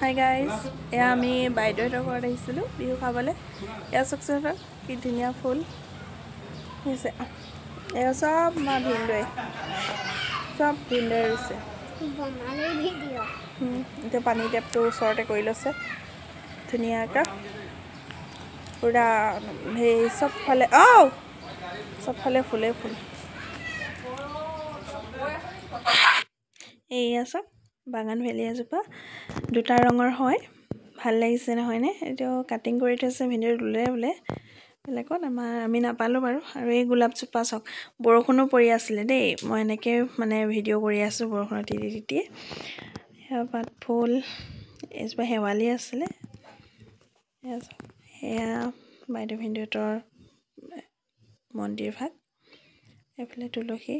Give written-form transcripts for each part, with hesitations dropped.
Hi guys, এয়া আমি বাইদেউহঁতৰ ঘৰত আহিছিলোঁ বিহু খাবলৈ। এয়া চাওকচোন কি ধুনীয়া ফুল হৈছে। এয়া চব মা ভিন্দুৱে ৰুইছে। এতিয়া পানী টেপটো ওচৰতে কৰি লৈছে ধুনীয়াকৈ পুৰা সেই চবফালে ফুলে ফুল। এয়া চাওক বাগান ভেলি এজোপা দুটা ৰঙৰ হয়, ভাল লাগিছে নহয়নে? এইটো কাটিং কৰি থৈছে ভিডিঅ' বোলে বেলেগত আমি নাপালোঁ বাৰু। আৰু এই গোলাপজোপা চাওক, বৰষুণো পৰি আছিলে দেই, মই এনেকৈ মানে ভিডিঅ' কৰি আছোঁ বৰষুণত তিতি। সেয়া পাত ফুল, এজোপা শেৱালি আছিলে। সেয়া বাইদেউ ভিনদেউহঁতৰ মন্দিৰ ভাগ, এইফালে তুলসী,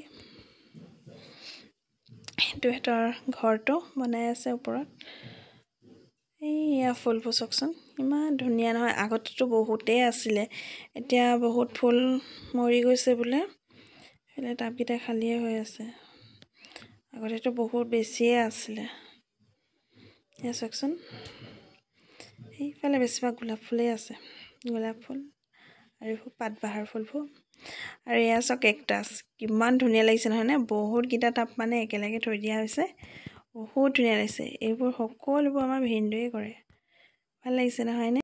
সেইটো সিহঁতৰ ঘৰটো বনাই আছে ওপৰত। এইয়া ফুলবোৰ চাওকচোন ইমান ধুনীয়া নহয়। আগতেতো বহুতেই আছিলে, এতিয়া বহুত ফুল মৰি গৈছে বোলে। সেইফালে টাবকেইটা খালীয়ে হৈ আছে, আগতেতো বহুত বেছিয়ে আছিলে। এয়া চাওকচোন সেইফালে বেছিভাগ গোলাপ ফুলেই আছে, গোলাপ ফুল আৰু পাতবাহাৰ ফুলবোৰ। আৰু এয়া চাওক কেকটাছ, কিমান ধুনীয়া লাগিছে নহয়নে? বহুতকেইটা টাব মানে একেলগে থৈ দিয়া হৈছে, বহুত ধুনীয়া লাগিছে। এইবোৰ সকলোবোৰ আমাৰ ভিনদেউৱে কৰে, ভাল লাগিছে নহয়নে?